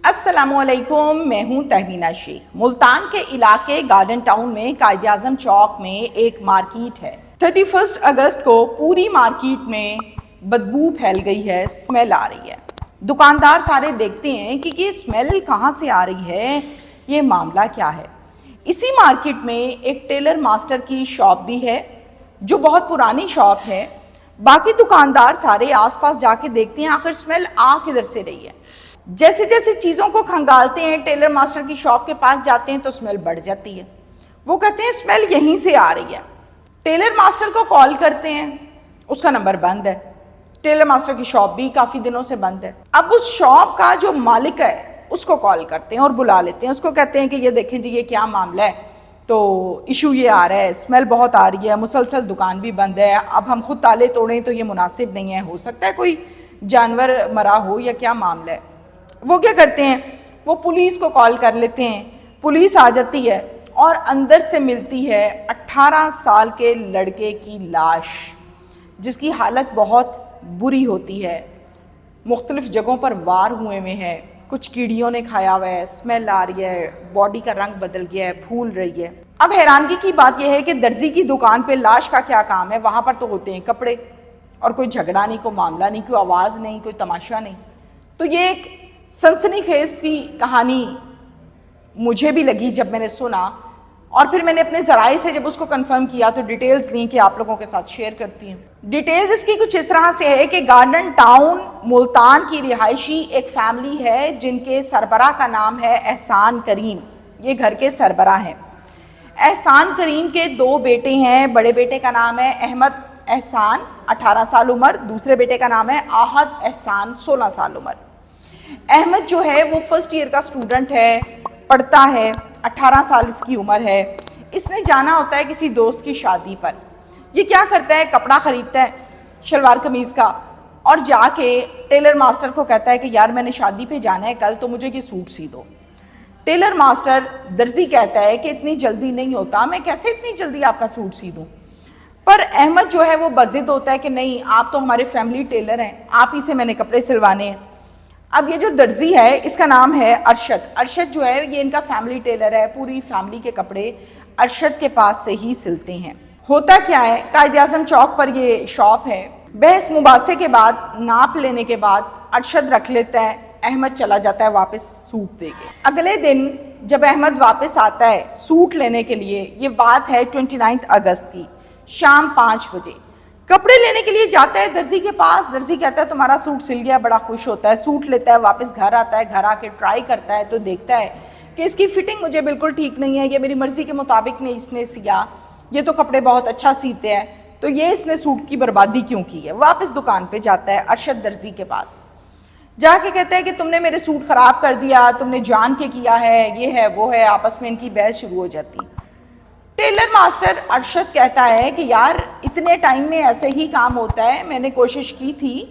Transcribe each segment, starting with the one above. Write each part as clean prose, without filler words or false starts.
السلام علیکم، میں ہوں تہمینہ شیخ۔ ملتان کے علاقے گارڈن ٹاؤن میں قائد اعظم چوک میں ایک مارکیٹ ہے۔ 31 اگست کو پوری مارکیٹ میں بدبو پھیل گئی ہے، اسمیل آ رہی ہے۔ دکاندار سارے دیکھتے ہیں کہ یہ اسمیل کہاں سے آ رہی ہے، یہ معاملہ کیا ہے۔ اسی مارکیٹ میں ایک ٹیلر ماسٹر کی شاپ بھی ہے جو بہت پرانی شاپ ہے۔ باقی دکاندار سارے آس پاس جا کے دیکھتے ہیں آخر اسمیل آ کدھر سے رہی ہے۔ جیسے جیسے چیزوں کو کھنگالتے ہیں، ٹیلر ماسٹر کی شاپ کے پاس جاتے ہیں تو اسمیل بڑھ جاتی ہے۔ وہ کہتے ہیں اسمیل یہیں سے آ رہی ہے۔ ٹیلر ماسٹر کو کال کرتے ہیں، اس کا نمبر بند ہے۔ ٹیلر ماسٹر کی شاپ بھی کافی دنوں سے بند ہے۔ اب اس شاپ کا جو مالک ہے اس کو کال کرتے ہیں اور بلا لیتے ہیں۔ اس کو کہتے ہیں کہ یہ دیکھیں جی، یہ کیا معاملہ ہے، تو ایشو یہ آ رہا ہے، اسمیل بہت آ رہی ہے، مسلسل دکان بھی بند ہے، اب ہم خود تالے توڑیں تو یہ مناسب نہیں ہے، ہو سکتا ہے کوئی جانور مرا ہو یا کیا معاملہ ہے۔ وہ کیا کرتے ہیں، وہ پولیس کو کال کر لیتے ہیں۔ پولیس آ جاتی ہے اور اندر سے ملتی ہے 18 سال کے لڑکے کی لاش، جس کی حالت بہت بری ہوتی ہے۔ مختلف جگہوں پر وار ہوئے ہیں، کچھ کیڑیوں نے کھایا ہوا ہے، اسمیل آ رہی ہے، باڈی کا رنگ بدل گیا ہے، پھول رہی ہے۔ اب حیرانگی کی بات یہ ہے کہ درزی کی دکان پہ لاش کا کیا کام ہے، وہاں پر تو ہوتے ہیں کپڑے، اور کوئی جھگڑا نہیں، کوئی معاملہ نہیں، کوئی آواز نہیں، کوئی تماشا نہیں۔ تو یہ ایک سنسنی خیز سی کہانی مجھے بھی لگی جب میں نے سنا، اور پھر میں نے اپنے ذرائع سے جب اس کو کنفرم کیا تو ڈیٹیلز لیں کہ آپ لوگوں کے ساتھ شیئر کرتی ہوں۔ ڈیٹیلز اس کی کچھ اس طرح سے ہے کہ گارڈن ٹاؤن ملتان کی رہائشی ایک فیملی ہے جن کے سربراہ کا نام ہے احسان کریم۔ یہ گھر کے سربراہ ہیں۔ احسان کریم کے 2 بیٹے ہیں۔ بڑے بیٹے کا نام ہے احمد احسان، 18 سال عمر۔ دوسرے بیٹے کا نام ہے آحد احسان، 16 سال عمر۔ احمد جو ہے وہ فرسٹ ایئر کا اسٹوڈنٹ ہے، پڑھتا ہے، 18 سال اس کی عمر ہے۔ اس نے جانا ہوتا ہے کسی دوست کی شادی پر۔ یہ کیا کرتا ہے، کپڑا خریدتا ہے شلوار قمیض کا، اور جا کے ٹیلر ماسٹر کو کہتا ہے کہ یار میں نے شادی پہ جانا ہے کل، تو مجھے یہ سوٹ سی دو۔ ٹیلر ماسٹر درزی کہتا ہے کہ اتنی جلدی نہیں ہوتا، میں کیسے اتنی جلدی آپ کا سوٹ سی دوں۔ پر احمد جو ہے وہ بضد ہوتا ہے کہ نہیں، آپ تو ہمارے فیملی ٹیلر ہیں، آپ ہی سے میں نے کپڑے سلوانے ہیں۔ اب یہ جو درزی ہے اس کا نام ہے ارشد۔ ارشد جو ہے یہ ان کا فیملی ٹیلر ہے، پوری فیملی کے کپڑے ارشد کے پاس سے ہی سلتے ہیں۔ ہوتا کیا ہے، قائد اعظم چوک پر یہ شاپ ہے۔ بحث مباحثے کے بعد، ناپ لینے کے بعد ارشد رکھ لیتا ہے، احمد چلا جاتا ہے واپس سوٹ دے کے۔ اگلے دن جب احمد واپس آتا ہے سوٹ لینے کے لیے، یہ بات ہے 29 اگست کی، شام 5 بجے کپڑے لینے کے لیے جاتا ہے درزی کے پاس۔ درزی کہتا ہے تمہارا سوٹ سل گیا، بڑا خوش ہوتا ہے، سوٹ لیتا ہے، واپس گھر آتا ہے، گھر آ کے ٹرائی کرتا ہے تو دیکھتا ہے کہ اس کی فٹنگ مجھے بالکل ٹھیک نہیں ہے، یہ میری مرضی کے مطابق نہیں اس نے سیا، یہ تو کپڑے بہت اچھا سیتے ہیں، تو یہ اس نے سوٹ کی بربادی کیوں کی ہے۔ واپس دکان پہ جاتا ہے ارشد درزی کے پاس، جا کے کہتا ہے کہ تم نے میرے سوٹ خراب کر دیا، تم نے جان کے کیا ہے، یہ ہے وہ ہے، آپس میں ان کی بحث شروع ہو جاتی۔ ٹیلر ماسٹر ارشد کہتا ہے کہ یار اتنے ٹائم میں ایسے ہی کام ہوتا ہے، میں نے کوشش کی تھی،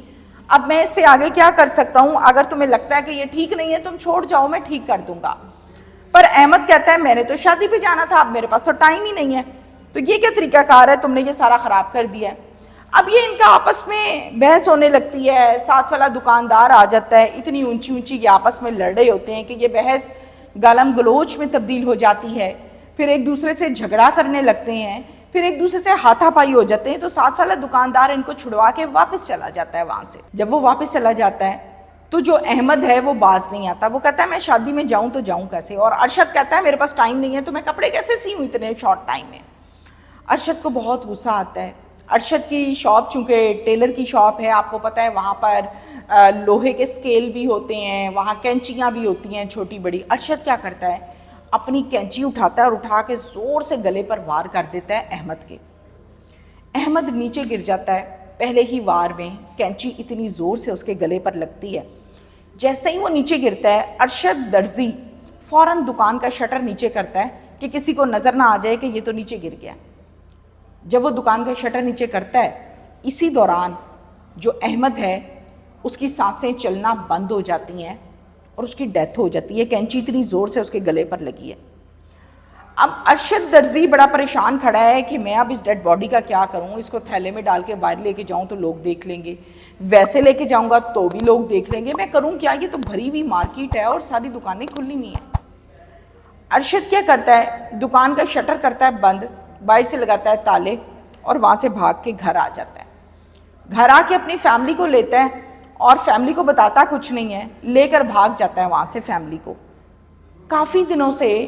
اب میں اس سے آگے کیا کر سکتا ہوں، اگر تمہیں لگتا ہے کہ یہ ٹھیک نہیں ہے تم چھوڑ جاؤ، میں ٹھیک کر دوں گا۔ پر احمد کہتا ہے میں نے تو شادی پہ جانا تھا، اب میرے پاس تو ٹائم ہی نہیں ہے، تو یہ کیا طریقہ کار ہے، تم نے یہ سارا خراب کر دیا ہے۔ اب یہ ان کا آپس میں بحث ہونے لگتی ہے، ساتھ والا دکاندار آ جاتا ہے، اتنی اونچی اونچی یہ آپس میں لڑ رہے ہوتے ہیں کہ یہ بحث گالم گلوچ میں تبدیل ہو جاتی ہے، پھر ایک دوسرے سے جھگڑا کرنے لگتے ہیں، پھر ایک دوسرے سے ہاتھا پائی ہو جاتے ہیں، تو ساتھ والا دکاندار ان کو چھڑوا کے واپس چلا جاتا ہے وہاں سے۔ جب وہ واپس چلا جاتا ہے تو جو احمد ہے وہ باز نہیں آتا، وہ کہتا ہے میں شادی میں جاؤں تو جاؤں کیسے، اور ارشد کہتا ہے میرے پاس ٹائم نہیں ہے، تو میں کپڑے کیسے سیوں اتنے شارٹ ٹائم میں۔ ارشد کو بہت غصہ آتا ہے۔ ارشد کی شاپ چونکہ ٹیلر کی شاپ ہے، آپ کو پتہ ہے وہاں پر لوہے کے سکیل بھی ہوتے ہیں، وہاں کینچیاں بھی ہوتی ہیں چھوٹی بڑی۔ ارشد کیا کرتا ہے، اپنی کینچی اٹھاتا ہے اور اٹھا کے زور سے گلے پر وار کر دیتا ہے احمد کے۔ احمد نیچے گر جاتا ہے، پہلے ہی وار میں کینچی اتنی زور سے اس کے گلے پر لگتی ہے۔ جیسے ہی وہ نیچے گرتا ہے، ارشد درزی فوراً دکان کا شٹر نیچے کرتا ہے کہ کسی کو نظر نہ آ جائے کہ یہ تو نیچے گر گیا۔ جب وہ دکان کا شٹر نیچے کرتا ہے، اسی دوران جو احمد ہے اس کی سانسیں چلنا بند ہو جاتی ہیں اور اس کی ڈیتھ ہو جاتی ہے، کینچی اتنی زور سے اس کے گلے پر لگی ہے۔ اب ارشد درزی بڑا پریشان کھڑا ہے کہ میں اب اس ڈیڈ باڈی کا کیا کروں، اس کو تھیلے میں ڈال کے باہر لے کے جاؤں تو لوگ دیکھ لیں گے، ویسے لے کے جاؤں گا تو بھی لوگ دیکھ لیں گے، میں کروں کیا، یہ تو بھری ہوئی مارکیٹ ہے اور ساری دکانیں کھلی نہیں ہیں۔ ارشد کیا کرتا ہے، دکان کا شٹر کرتا ہے بند، باہر سے لگاتا ہے تالے اور وہاں سے بھاگ کے گھر آ جاتا ہے۔ گھر آ کے اپنی فیملی کو لیتا ہے اور فیملی کو بتاتا کچھ نہیں ہے، لے کر بھاگ جاتا ہے وہاں سے فیملی کو۔ کافی دنوں سے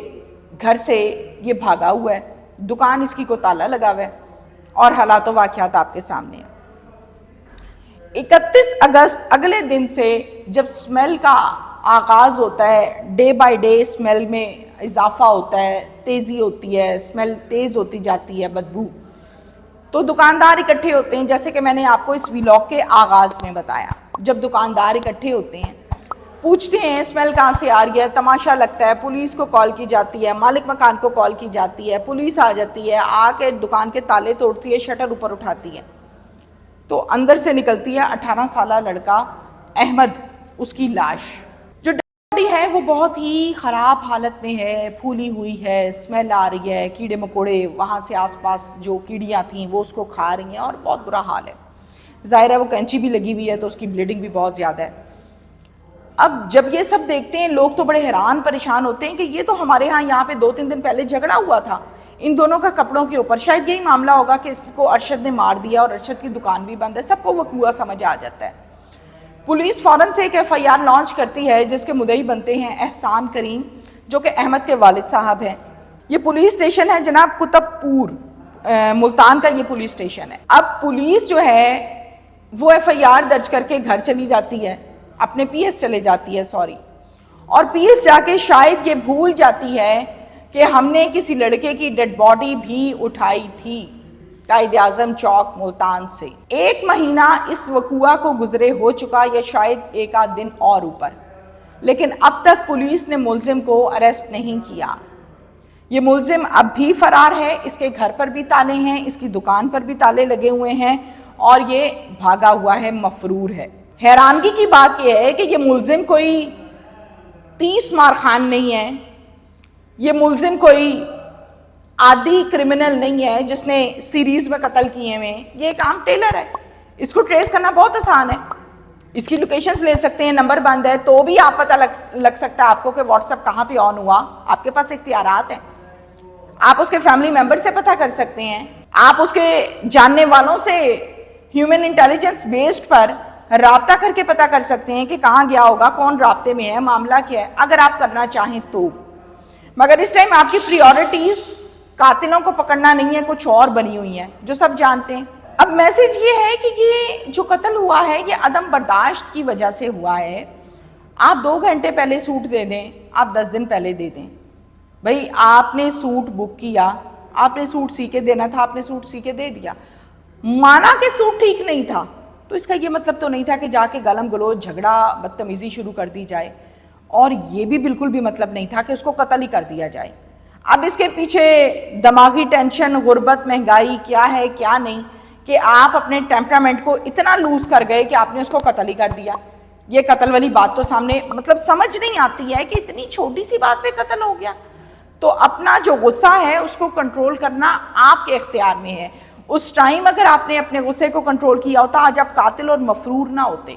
گھر سے یہ بھاگا ہوا ہے، دکان اس کی کو تالا لگا ہوا ہے اور حالات و واقعات آپ کے سامنے ہیں۔ 31 اگست اگلے دن سے جب سمیل کا آغاز ہوتا ہے، ڈے بائی ڈے سمیل میں اضافہ ہوتا ہے، تیزی ہوتی ہے، سمیل تیز ہوتی جاتی ہے، بدبو، تو دکاندار اکٹھے ہوتے ہیں، جیسے کہ میں نے آپ کو اس ویلاگ کے آغاز میں بتایا۔ جب دکاندار اکٹھے ہوتے ہیں، پوچھتے ہیں اسمیل کہاں سے آ رہی ہے، تماشا لگتا ہے، پولیس کو کال کی جاتی ہے، مالک مکان کو کال کی جاتی ہے، پولیس آ جاتی ہے، آ کے دکان کے تالے توڑتی ہے، شٹر اوپر اٹھاتی ہے، تو اندر سے نکلتی ہے 18 سالہ لڑکا احمد، اس کی لاش۔ جو ڈیڈ باڈی ہے وہ بہت ہی خراب حالت میں ہے، پھولی ہوئی ہے، اسمیل آ رہی ہے، کیڑے مکوڑے وہاں سے آس پاس جو کیڑیاں تھیں وہ اس کو کھا رہی ہیں اور بہت برا حال ہے۔ ظاہر ہے وہ کینچی بھی لگی ہوئی ہے تو اس کی بلیڈنگ بھی بہت زیادہ ہے۔ اب جب یہ سب دیکھتے ہیں لوگ تو بڑے حیران پریشان ہوتے ہیں کہ یہ تو ہمارے ہاں یہاں پہ 2-3 دن پہلے جھگڑا ہوا تھا ان دونوں کا کپڑوں کے اوپر، شاید یہی معاملہ ہوگا کہ اس کو ارشد نے مار دیا اور ارشد کی دکان بھی بند ہے، سب کو وقوعہ سمجھ آ جاتا ہے۔ پولیس فوراً سے ایک FIR لانچ کرتی ہے جس کے مدعی بنتے ہیں احسان کریم، جو کہ احمد کے والد صاحب ہیں۔ یہ پولیس اسٹیشن ہے جناب کتب پور، ملتان کا یہ پولیس اسٹیشن ہے۔ اب پولیس جو ہے وہ FIR درج کر کے گھر چلی جاتی ہے، اپنے PS چلے جاتی ہے اور PS جا کے شاید یہ بھول جاتی ہے کہ ہم نے کسی لڑکے کی ڈیڈ باڈی بھی اٹھائی تھی قائد اعظم چوک ملتان سے۔ 1 مہینہ اس وقوعہ کو گزرے ہو چکا یا شاید 1 آدھ دن اور اوپر، لیکن اب تک پولیس نے ملزم کو اریسٹ نہیں کیا۔ یہ ملزم اب بھی فرار ہے، اس کے گھر پر بھی تالے ہیں، اس کی دکان پر بھی تالے لگے ہوئے ہیں اور یہ بھاگا ہوا ہے، مفرور ہے۔ حیرانگی کی بات یہ ہے کہ یہ ملزم کوئی 30 مار خان نہیں ہے، یہ ملزم کوئی عادی کرمنل نہیں ہے جس نے سیریز میں قتل کیے ہوئے، یہ ایک عام ٹیلر ہے، اس کو ٹریس کرنا بہت آسان ہے، اس کی لوکیشنز لے سکتے ہیں، نمبر بند ہے تو بھی آپ پتہ لگ سکتا ہے آپ کو کہ واٹس ایپ کہاں پہ آن ہوا، آپ کے پاس اختیارات ہیں، آپ اس کے فیملی ممبر سے پتہ کر سکتے ہیں، آپ اس کے جاننے والوں سے ہیومن انٹیلیجنس بیسڈ پر رابطہ کر کے پتہ کر سکتے ہیں کہ کہاں گیا ہوگا، کون رابطے میں ہے، معاملہ کیا ہے، اگر آپ کرنا چاہیں تو۔ مگر اس ٹائم آپ کی پریورٹیز قاتلوں کو پکڑنا نہیں ہے، کچھ اور بنی ہوئی ہیں جو سب جانتے ہیں۔ اب میسج یہ ہے کہ یہ جو قتل ہوا ہے یہ عدم برداشت کی وجہ سے ہوا ہے۔ آپ 2 گھنٹے پہلے سوٹ دے دیں، آپ 10 دن پہلے دے دیں، بھئی آپ نے سوٹ بک کیا، آپ نے سوٹ سی کے دینا تھا، آپ نے سوٹ سی کے دے دیا، مانا کہ سوٹ ٹھیک نہیں تھا تو اس کا یہ مطلب تو نہیں تھا کہ جا کے گالم گلوچ جھگڑا بدتمیزی شروع کر دی جائے، اور یہ بھی بالکل بھی مطلب نہیں تھا کہ اس کو قتل ہی کر دیا جائے۔ اب اس کے پیچھے دماغی ٹینشن، غربت، مہنگائی کیا ہے کیا نہیں کہ آپ اپنے ٹیمپرامنٹ کو اتنا لوز کر گئے کہ آپ نے اس کو قتل ہی کر دیا۔ یہ قتل والی بات تو سامنے مطلب سمجھ نہیں آتی ہے کہ اتنی چھوٹی سی بات پہ قتل ہو گیا۔ تو اپنا جو غصہ ہے اس کو کنٹرول کرنا آپ کے اختیار میں ہے۔ اس ٹائم اگر آپ نے اپنے غصے کو کنٹرول کیا ہوتا آج آپ قاتل اور مفرور نہ ہوتے۔